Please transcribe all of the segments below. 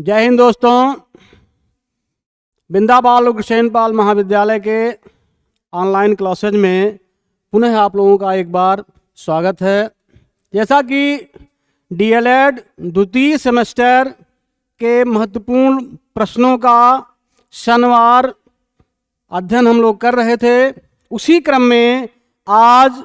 जय हिंद दोस्तों। बिंदाबाल उग्रसेन पाल महाविद्यालय के ऑनलाइन क्लासेज में पुनः आप लोगों का एक बार स्वागत है। जैसा कि डीएलएड द्वितीय सेमेस्टर के महत्वपूर्ण प्रश्नों का शनिवार अध्ययन हम लोग कर रहे थे, उसी क्रम में आज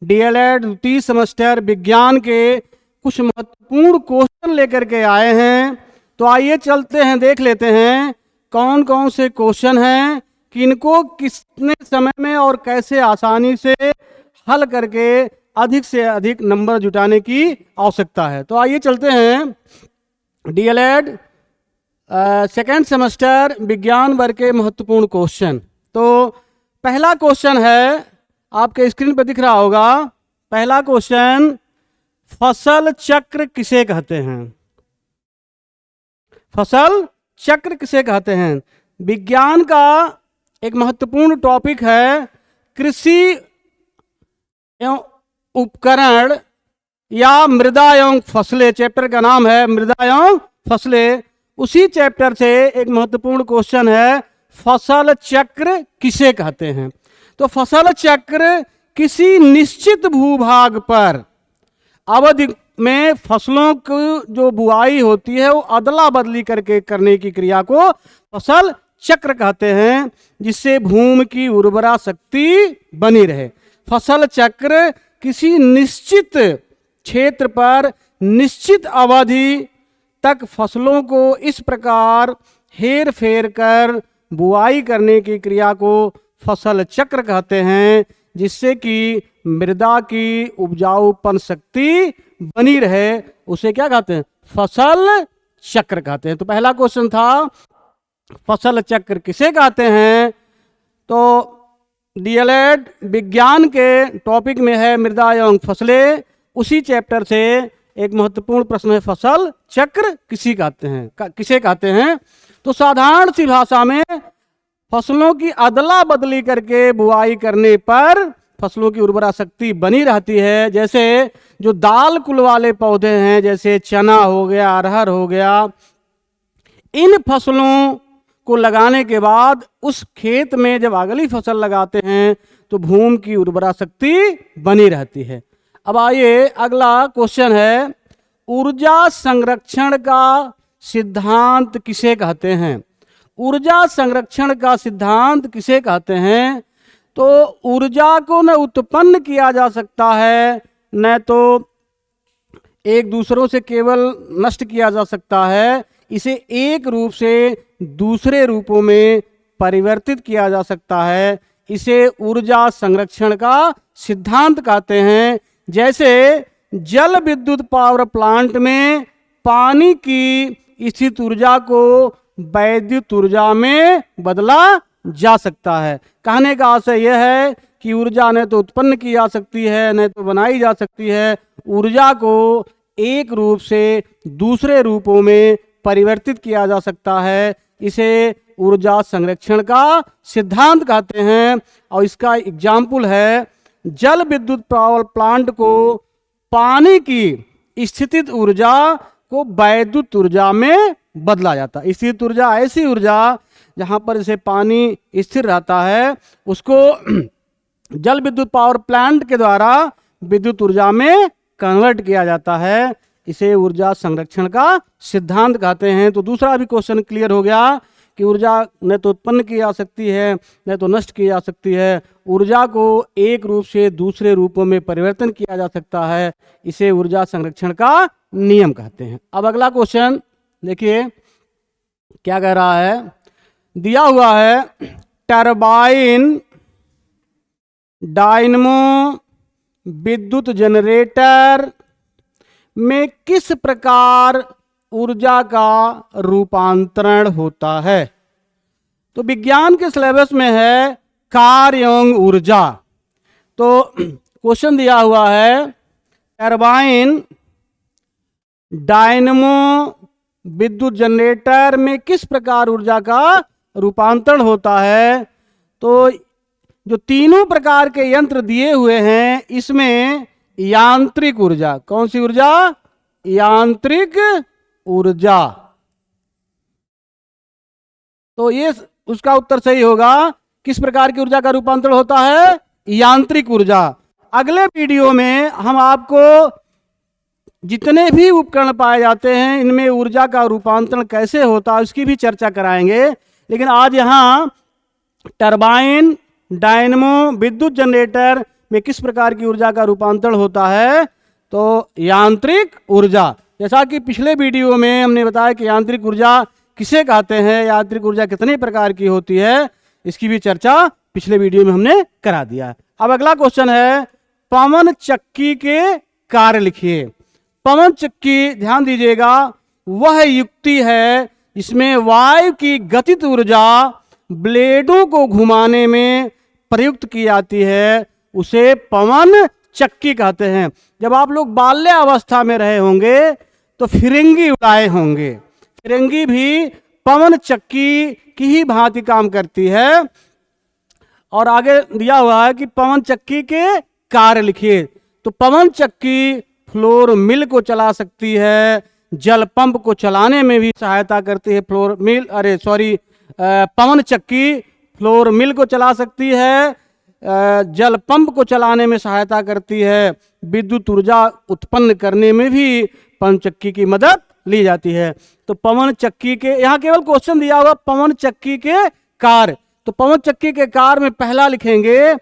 डीएलएड द्वितीय सेमेस्टर विज्ञान के कुछ महत्वपूर्ण क्वेश्चन लेकर के आए हैं। तो आइए चलते हैं, देख लेते हैं कौन कौन से क्वेश्चन हैं कि इनको कितने समय में और कैसे आसानी से हल करके अधिक से अधिक नंबर जुटाने की आवश्यकता है। तो आइए चलते हैं डीएलएड सेकेंड सेमेस्टर विज्ञान वर्ग के महत्वपूर्ण क्वेश्चन। तो पहला क्वेश्चन है, आपके स्क्रीन पर दिख रहा होगा। पहला क्वेश्चन, फसल चक्र किसे कहते हैं? फसल चक्र किसे कहते हैं? विज्ञान का एक महत्वपूर्ण टॉपिक है कृषि एवं उपकरण या मृदा एवं फसलें। चैप्टर का नाम है मृदा एवं फसलें। उसी चैप्टर से एक महत्वपूर्ण क्वेश्चन है, फसल चक्र किसे कहते हैं? तो फसल चक्र किसी निश्चित भूभाग पर अवधि में फसलों की जो बुआई होती है वो अदला बदली करके करने की क्रिया को फसल चक्र कहते हैं, जिससे भूमि की उर्वरा शक्ति बनी रहे। फसल चक्र किसी निश्चित क्षेत्र पर निश्चित अवधि तक फसलों को इस प्रकार हेर फेर कर बुआई करने की क्रिया को फसल चक्र कहते हैं, जिससे कि मृदा की उपजाऊपन शक्ति बनी रहे। उसे क्या कहते हैं? फसल चक्र कहते हैं। तो पहला क्वेश्चन था फसल चक्र किसे कहते हैं। तो डीएलएड विज्ञान के टॉपिक में है मृदा एवं फसलें। उसी चैप्टर से एक महत्वपूर्ण प्रश्न है, फसल चक्र किसे कहते हैं। तो साधारण सी भाषा में फसलों की अदला बदली करके बुआई करने पर फसलों की उर्वरा शक्ति बनी रहती है। जैसे जो दाल कुल वाले पौधे हैं, जैसे चना हो गया, अरहर हो गया, इन फसलों को लगाने के बाद उस खेत में जब अगली फसल लगाते हैं तो भूमि की उर्वरा शक्ति बनी रहती है। अब आइए अगला क्वेश्चन है, ऊर्जा संरक्षण का सिद्धांत किसे कहते हैं? ऊर्जा संरक्षण का सिद्धांत किसे कहते हैं? तो ऊर्जा को न उत्पन्न किया जा सकता है, न तो एक दूसरों से केवल नष्ट किया जा सकता है। इसे एक रूप से दूसरे रूपों में परिवर्तित किया जा सकता है। इसे ऊर्जा संरक्षण का सिद्धांत कहते हैं। जैसे जल विद्युत पावर प्लांट में पानी की स्थित ऊर्जा को वैद्युत ऊर्जा में बदला जा सकता है। कहने का आशय यह है कि ऊर्जा न तो उत्पन्न की जा सकती है, न तो बनाई जा सकती है। ऊर्जा को एक रूप से दूसरे रूपों में परिवर्तित किया जा सकता है। इसे ऊर्जा संरक्षण का सिद्धांत कहते हैं। और इसका एग्जाम्पल है, जल विद्युत पावर प्लांट को पानी की स्थितिज ऊर्जा को वैद्युत ऊर्जा में बदला जाता है। स्थित ऊर्जा ऐसी ऊर्जा जहाँ पर जैसे पानी स्थिर रहता है, उसको जल विद्युत पावर प्लांट के द्वारा विद्युत ऊर्जा में कन्वर्ट किया जाता है। इसे ऊर्जा संरक्षण का सिद्धांत कहते हैं। तो दूसरा भी क्वेश्चन क्लियर हो गया कि ऊर्जा न तो उत्पन्न की जा सकती है, न तो नष्ट की जा सकती है। ऊर्जा को एक रूप से दूसरे रूपों में परिवर्तन किया जा सकता है। इसे ऊर्जा संरक्षण का नियम कहते हैं। अब अगला क्वेश्चन देखिए क्या कह रहा है। दिया हुआ है, टरबाइन, डायनमो, विद्युत जनरेटर में किस प्रकार ऊर्जा का रूपांतरण होता है? तो विज्ञान के सिलेबस में है कार्य एवं ऊर्जा। तो क्वेश्चन दिया हुआ है, टरबाइन, डायनमो, विद्युत जनरेटर में किस प्रकार ऊर्जा का रूपांतरण होता है। तो जो तीनों प्रकार के यंत्र दिए हुए हैं, इसमें यांत्रिक ऊर्जा, कौन सी ऊर्जा? यांत्रिक ऊर्जा तो ये उसका उत्तर सही होगा। किस प्रकार की ऊर्जा का रूपांतरण होता है? यांत्रिक ऊर्जा। अगले वीडियो में हम आपको जितने भी उपकरण पाए जाते हैं इनमें ऊर्जा का रूपांतरण कैसे होता है उसकी भी चर्चा कराएंगे। लेकिन आज यहाँ टरबाइन, डायनमो, विद्युत जनरेटर में किस प्रकार की ऊर्जा का रूपांतरण होता है? तो यांत्रिक ऊर्जा। जैसा कि पिछले वीडियो में हमने बताया कि यांत्रिक ऊर्जा किसे कहते हैं, यांत्रिक ऊर्जा कितने प्रकार की होती है, इसकी भी चर्चा पिछले वीडियो में हमने करा दिया। अब अगला क्वेश्चन है, पवन चक्की के कार्य लिखिए। पवन चक्की, ध्यान दीजिएगा, वह युक्ति है जिसमें वायु की गतिज ऊर्जा ब्लेडों को घुमाने में प्रयुक्त की जाती है, उसे पवन चक्की कहते हैं। जब आप लोग बाल्य अवस्था में रहे होंगे तो फिरंगी उड़ाए होंगे। फिरंगी भी पवन चक्की की ही भांति काम करती है। और आगे दिया हुआ है कि पवन चक्की के कार्य लिखिए। तो पवन चक्की फ्लोर मिल को चला सकती है, जल पंप को चलाने में भी सहायता करती है। पवन चक्की फ्लोर मिल को चला सकती है, जल पंप को चलाने में सहायता करती है, विद्युत ऊर्जा उत्पन्न करने में भी पवन चक्की की मदद ली जाती है। तो पवन चक्की के, यहाँ केवल क्वेश्चन दिया हुआ पवन चक्की के कार्य। तो पवन चक्की के कार्य में पहला लिखेंगे,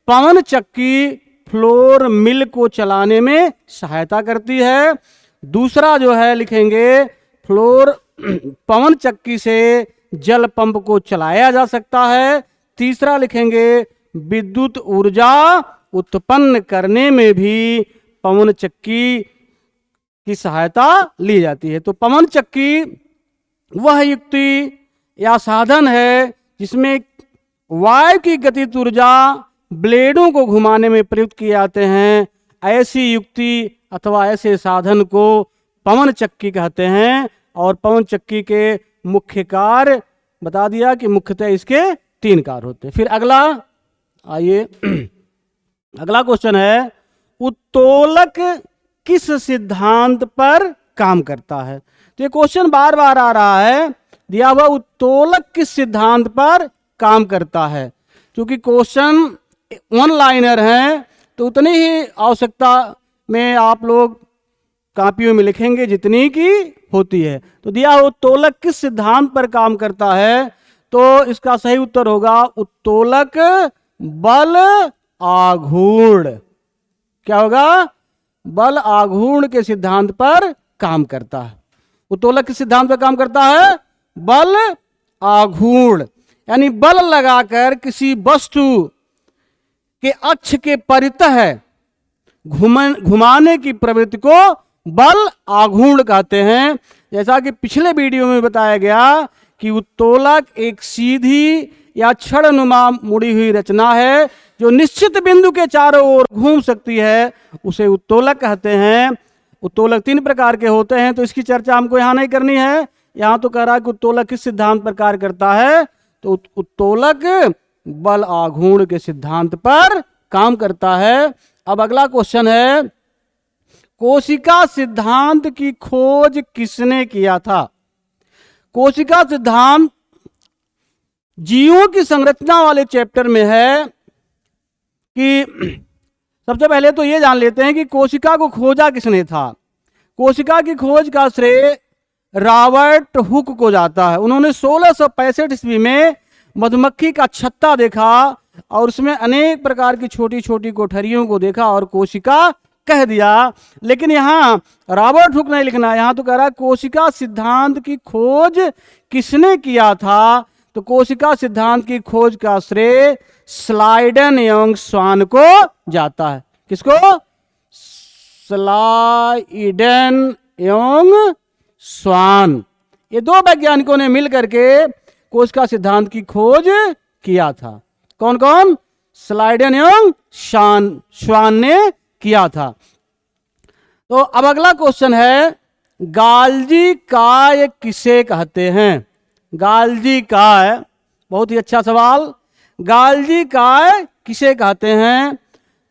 पवन चक्की फ्लोर मिल को चलाने में सहायता करती है। दूसरा जो है लिखेंगे, पवन चक्की से जल पंप को चलाया जा सकता है। तीसरा लिखेंगे, विद्युत ऊर्जा उत्पन्न करने में भी पवन चक्की की सहायता ली जाती है। तो पवन चक्की वह युक्ति या साधन है जिसमें वायु की गतिज ऊर्जा ब्लेडों को घुमाने में प्रयुक्त किए जाते हैं। ऐसी युक्ति अथवा ऐसे साधन को पवन चक्की कहते हैं। और पवन चक्की के मुख्य कार्य बता दिया कि मुख्यतः इसके 3 कार्य होते हैं। फिर अगला आइए, अगला क्वेश्चन है, उत्तोलक किस सिद्धांत पर काम करता है? तो ये क्वेश्चन बार बार आ रहा है, दिया हुआ उत्तोलक किस सिद्धांत पर काम करता है। क्योंकि क्वेश्चन वन लाइनर हैं तो उतनी ही आवश्यकता में आप लोग कॉपियों में लिखेंगे जितनी की होती है। तो दिया हुआ उत्तोलक किस सिद्धांत पर काम करता है, तो इसका सही उत्तर होगा उत्तोलक बल आघूर्ण। क्या होगा? बल आघूर्ण के सिद्धांत पर काम करता है। उत्तोलक किस सिद्धांत पर काम करता है? बल आघूर्ण, यानी बल लगाकर किसी वस्तु के अक्ष के परितः घुमाने की प्रवृत्ति को बल आघूर्ण कहते हैं। जैसा कि पिछले वीडियो में बताया गया कि उत्तोलक एक सीधी या छड़नुमा मुड़ी हुई रचना है जो निश्चित बिंदु के चारों ओर घूम सकती है, उसे उत्तोलक कहते हैं। उत्तोलक 3 प्रकार के होते हैं, तो इसकी चर्चा हमको यहाँ नहीं करनी है। यहाँ तो कह रहा है कि उत्तोलक किस सिद्धांत पर कार्य करता है, तो उत्तोलक बल आघूर्ण के सिद्धांत पर काम करता है। अब अगला क्वेश्चन है, कोशिका सिद्धांत की खोज किसने किया था? कोशिका सिद्धांत जीवों की संरचना वाले चैप्टर में है कि सबसे पहले तो ये जान लेते हैं कि कोशिका को खोजा किसने था। कोशिका की खोज का श्रेय रॉबर्ट हुक को जाता है। उन्होंने 1665 ईस्वी में मधुमक्खी का छत्ता देखा और उसमें अनेक प्रकार की छोटी छोटी कोठरियों को देखा और कोशिका कह दिया। लेकिन यहाँ रॉबर्ट हुक नहीं लिखना, यहाँ तो कह रहा है कोशिका सिद्धांत की खोज किसने किया था। तो कोशिका सिद्धांत की खोज का श्रेय स्लाइडन एवं स्वान को जाता है। किसको? स्लाइडन एवं स्वान, ये 2 वैज्ञानिकों ने मिलकर के कोशिका सिद्धांत की खोज किया था। कौन कौन? स्लाइडन एवं स्वान ने किया था। तो अब अगला क्वेश्चन है, गाल्जी काय किसे कहते हैं? गाल्जी काय, बहुत ही अच्छा सवाल। गाल्जी काय किसे कहते हैं?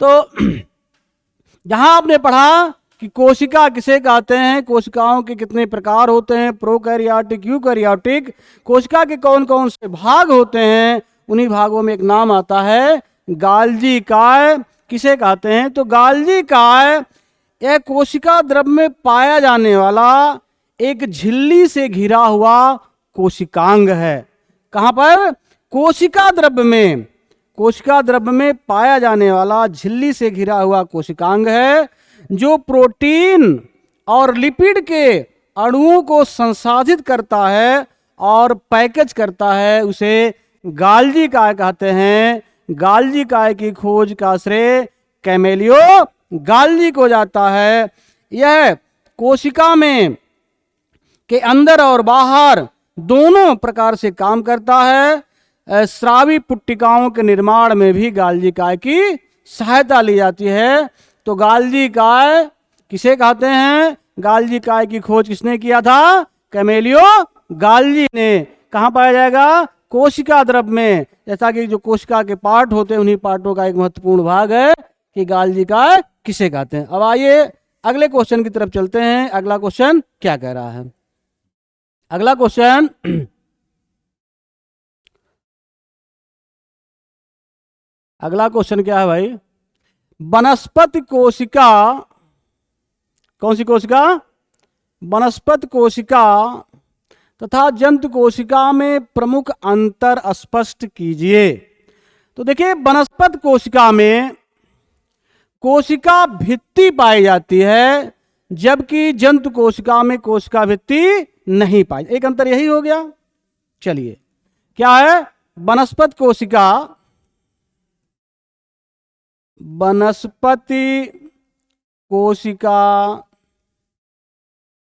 तो जहां आपने पढ़ा कि कोशिका किसे कहते हैं, कोशिकाओं के कितने प्रकार होते हैं, प्रोकैरियोटिक, यूकैरियोटिक, कोशिका के कौन कौन से भाग होते हैं, उन्हीं भागों में एक नाम आता है गाल्जी काय। किसे कहते हैं, तो गाल्जी काय यह कोशिका द्रव्य में पाया जाने वाला एक झिल्ली से घिरा हुआ कोशिकांग है। कहां पर, कोशिका द्रव्य में, कोशिका द्रव्य में पाया जाने वाला झिल्ली से घिरा हुआ कोशिकांग है, जो प्रोटीन और लिपिड के अणुओं को संसाधित करता है और पैकेज करता है, उसे गाल्जी काय कहते हैं। गाल्जी काय की खोज का श्रेय कैमेलियो गाल्जी को जाता है। यह कोशिका में के अंदर और बाहर दोनों प्रकार से काम करता है। स्रावी पुट्टिकाओं के निर्माण में भी गाल्जी काय की सहायता ली जाती है। तो गाल्जी काय किसे कहते हैं, गाल्जी काय की खोज किसने किया था, कैमेलियो गाल्जी ने। कहाँ पाया जाएगा, कोशिका द्रव्य में। जैसा कि जो कोशिका के पार्ट होते हैं, उन्हीं पार्टों का एक महत्वपूर्ण भाग है कि गाल्जी काय किसे कहते हैं। अब आइए अगले क्वेश्चन की तरफ चलते हैं। अगला क्वेश्चन क्या कह रहा है, अगला क्वेश्चन अगला क्वेश्चन क्या है भाई, वनस्पति कोशिका, कौन सी कोशिका, वनस्पति कोशिका तथा जंतु कोशिका में प्रमुख अंतर स्पष्ट कीजिए। तो देखिए, वनस्पति कोशिका में कोशिका भित्ति पाई जाती है, जबकि जंतु कोशिका में कोशिका भित्ति नहीं पाई। एक अंतर यही हो गया। चलिए, क्या है, वनस्पति कोशिका, वनस्पति कोशिका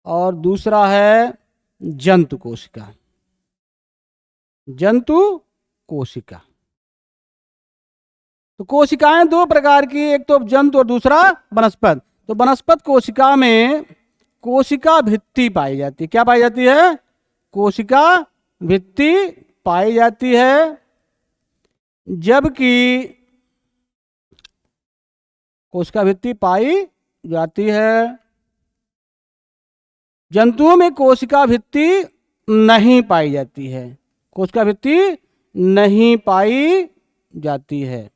और दूसरा है जंतु कोशिका। जंतु कोशिका, तो कोशिकाएं दो प्रकार की, एक तो जंतु और दूसरा वनस्पति। तो वनस्पति कोशिका में कोशिका भित्ति पाई जाती है। क्या पाई जाती है, कोशिका भित्ति पाई जाती है, जबकि कोशिका भित्ति पाई जाती है, जंतुओं में कोशिका भित्ति नहीं पाई जाती है। कोशिका भित्ति नहीं पाई जाती है।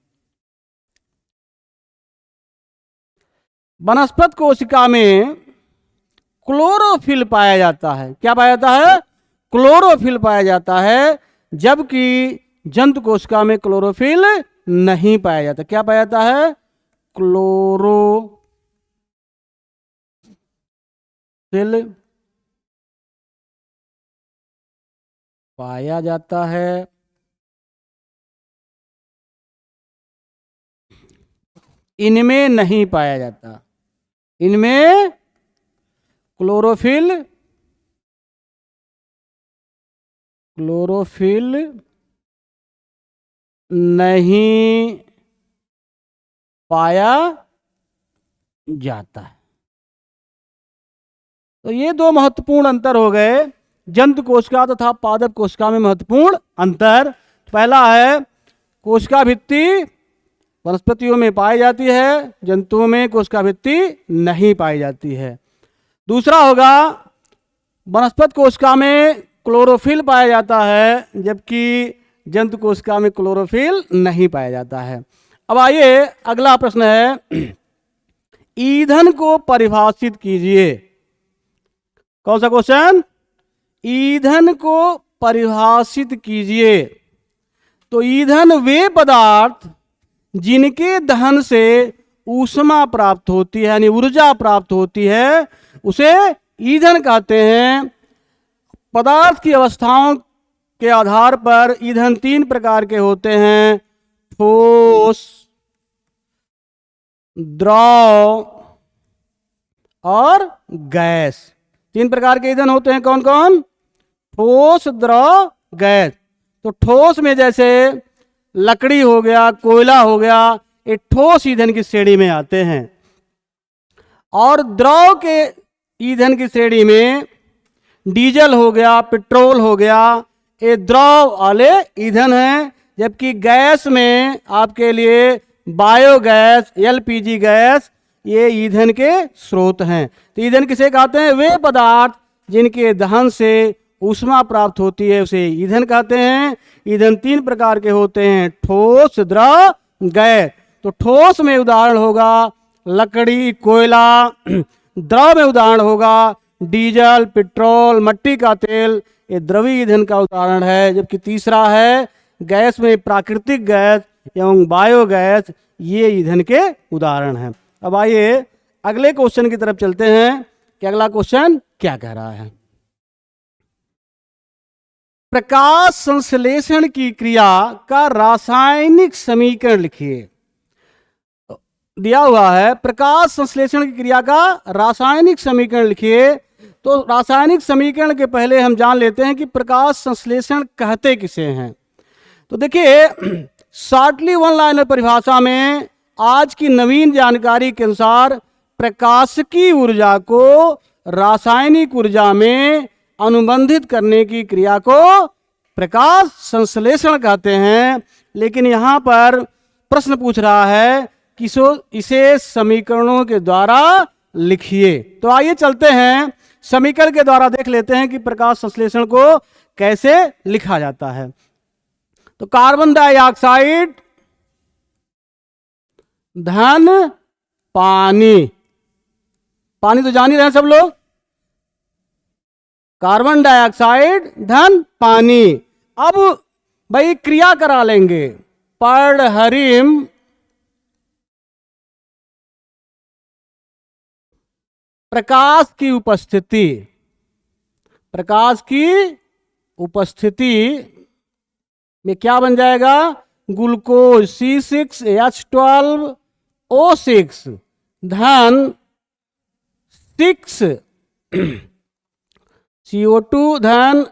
वनस्पति कोशिका में क्लोरोफिल पाया जाता है। क्या पाया जाता है, क्लोरोफिल पाया जाता है, जबकि जंतु कोशिका में क्लोरोफिल नहीं पाया जाता। क्या पाया जाता है, क्लोरोफिल पाया जाता है, इनमें नहीं पाया जाता। इनमें क्लोरोफिल नहीं पाया जाता है। तो ये दो महत्वपूर्ण अंतर हो गए, जंतु कोशिका तथा पादप कोशिका में महत्वपूर्ण अंतर। पहला है, कोशिका भित्ति वनस्पतियों में पाई जाती है, जंतुओं में कोशिका भित्ति नहीं पाई जाती है। दूसरा होगा, वनस्पति कोशिका में क्लोरोफिल पाया जाता है, जबकि जंतु कोशिका में क्लोरोफिल नहीं पाया जाता है। अब आइए अगला प्रश्न है, ईंधन को परिभाषित कीजिए। कौन सा क्वेश्चन, ईंधन को परिभाषित कीजिए। तो ईंधन वे पदार्थ जिनके दहन से ऊष्मा प्राप्त होती है, यानी ऊर्जा प्राप्त होती है, उसे ईंधन कहते हैं। पदार्थ की अवस्थाओं के आधार पर ईंधन तीन प्रकार के होते हैं, ठोस, द्रव और गैस। तीन प्रकार के ईंधन होते हैं, कौन कौन, ठोस, द्रव, गैस। तो ठोस में जैसे लकड़ी हो गया, कोयला हो गया, ये ठोस ईंधन की श्रेणी में आते हैं। और द्रव के ईंधन की श्रेणी में डीजल हो गया, पेट्रोल हो गया, ये द्रव वाले ईंधन हैं। जबकि गैस में आपके लिए बायोगैस, एलपीजी गैस, ये ईंधन के स्रोत हैं। तो ईंधन किसे कहते हैं? वे पदार्थ जिनके दहन से ऊष्मा प्राप्त होती है उसे ईंधन कहते हैं। ईंधन 3 प्रकार के होते हैं, ठोस, द्रव, गैस। तो ठोस में उदाहरण होगा लकड़ी, कोयला। द्रव में उदाहरण होगा डीजल, पेट्रोल, मिट्टी का तेल, ये द्रवीय ईंधन का उदाहरण है। जबकि तीसरा है गैस में प्राकृतिक गैस एवं बायोगैस, ये ईंधन के उदाहरण हैं। अब आइए अगले क्वेश्चन की तरफ चलते हैं कि अगला क्वेश्चन क्या कह रहा है। प्रकाश संश्लेषण की क्रिया का रासायनिक समीकरण लिखिए। दिया हुआ है प्रकाश संश्लेषण की क्रिया का रासायनिक समीकरण लिखिए। तो रासायनिक समीकरण के पहले हम जान लेते हैं कि प्रकाश संश्लेषण कहते किसे हैं। तो देखिए शॉर्टली वन लाइनर परिभाषा में आज की नवीन जानकारी के अनुसार प्रकाशिकी ऊर्जा को रासायनिक ऊर्जा में अनुबंधित करने की क्रिया को प्रकाश संश्लेषण कहते हैं। लेकिन यहाँ पर प्रश्न पूछ रहा है कि इसे समीकरणों के द्वारा लिखिए। तो आइए चलते हैं समीकरण के द्वारा देख लेते हैं कि प्रकाश संश्लेषण को कैसे लिखा जाता है। तो कार्बन डाइऑक्साइड धन पानी, पानी तो जान ही रहे हैं सब लोग, कार्बन डाइऑक्साइड धन पानी। अब भाई क्रिया करा लेंगे, पर्णहरिम प्रकाश की उपस्थिति, प्रकाश की उपस्थिति में क्या बन जाएगा? ग्लूकोज C6H12O6 धन 6 CO2 धन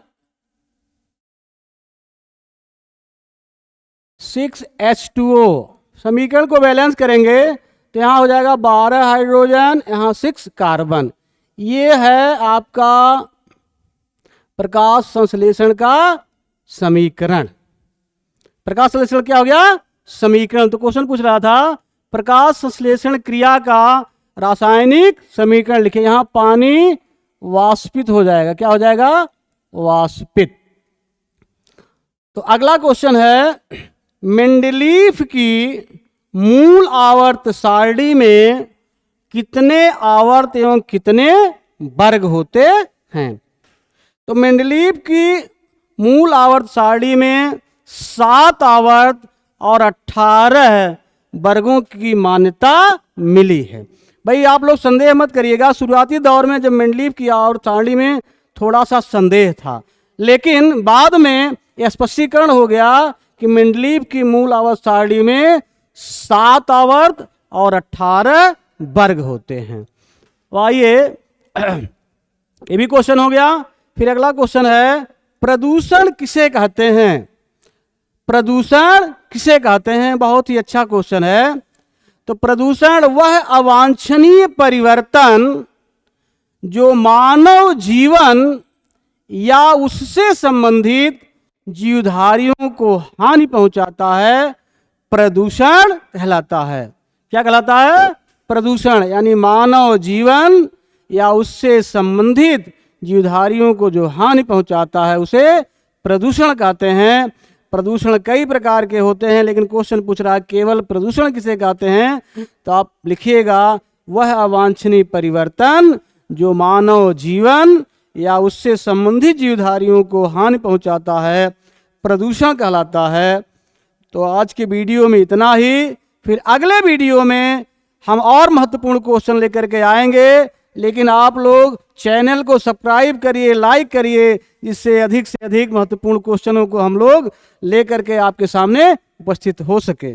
6H2O। समीकरण को बैलेंस करेंगे तो यहाँ हो जाएगा 12 हाइड्रोजन, यहाँ 6 कार्बन। ये है आपका प्रकाश संश्लेषण का समीकरण। प्रकाश संश्लेषण क्या हो गया? समीकरण। तो क्वेश्चन पूछ रहा था प्रकाश संश्लेषण क्रिया का रासायनिक समीकरण लिखे। यहाँ पानी वाष्पित हो जाएगा, क्या हो जाएगा? वाष्पित। तो अगला क्वेश्चन है मेंडलीफ की मूल आवर्त सारणी में कितने आवर्त एवं कितने वर्ग होते हैं? तो मेंडलीफ की मूल आवर्त सारणी में 7 आवर्त और 18 वर्गों की मान्यता मिली है। भाई आप लोग संदेह मत करिएगा, शुरुआती दौर में जब मेंडलीफ की आवर्त सारणी में थोड़ा सा संदेह था, लेकिन बाद में यह स्पष्टीकरण हो गया कि मेंडलीफ की मूल आवर्त सारणी में 7 आवर्त और 18 वर्ग होते हैं। तो आइए ये भी क्वेश्चन हो गया। फिर अगला क्वेश्चन है प्रदूषण किसे कहते हैं? प्रदूषण किसे कहते हैं? बहुत ही अच्छा क्वेश्चन है। तो प्रदूषण वह अवांछनीय परिवर्तन जो मानव जीवन या उससे संबंधित जीवधारियों को हानि पहुंचाता है, प्रदूषण कहलाता है। क्या कहलाता है? प्रदूषण। यानी मानव जीवन या उससे संबंधित जीवधारियों को जो हानि पहुंचाता है उसे प्रदूषण कहते हैं। प्रदूषण कई प्रकार के होते हैं, लेकिन क्वेश्चन पूछ रहा है केवल प्रदूषण किसे कहते हैं? तो आप लिखिएगा वह अवांछनीय परिवर्तन जो मानव जीवन या उससे संबंधित जीवधारियों को हानि पहुंचाता है, प्रदूषण कहलाता है। तो आज के वीडियो में इतना ही। फिर अगले वीडियो में हम और महत्वपूर्ण क्वेश्चन लेकर के आएंगे, लेकिन आप लोग चैनल को सब्सक्राइब करिए, लाइक करिए, जिससे अधिक से अधिक महत्वपूर्ण क्वेश्चनों को हम लोग लेकर के आपके सामने उपस्थित हो सके।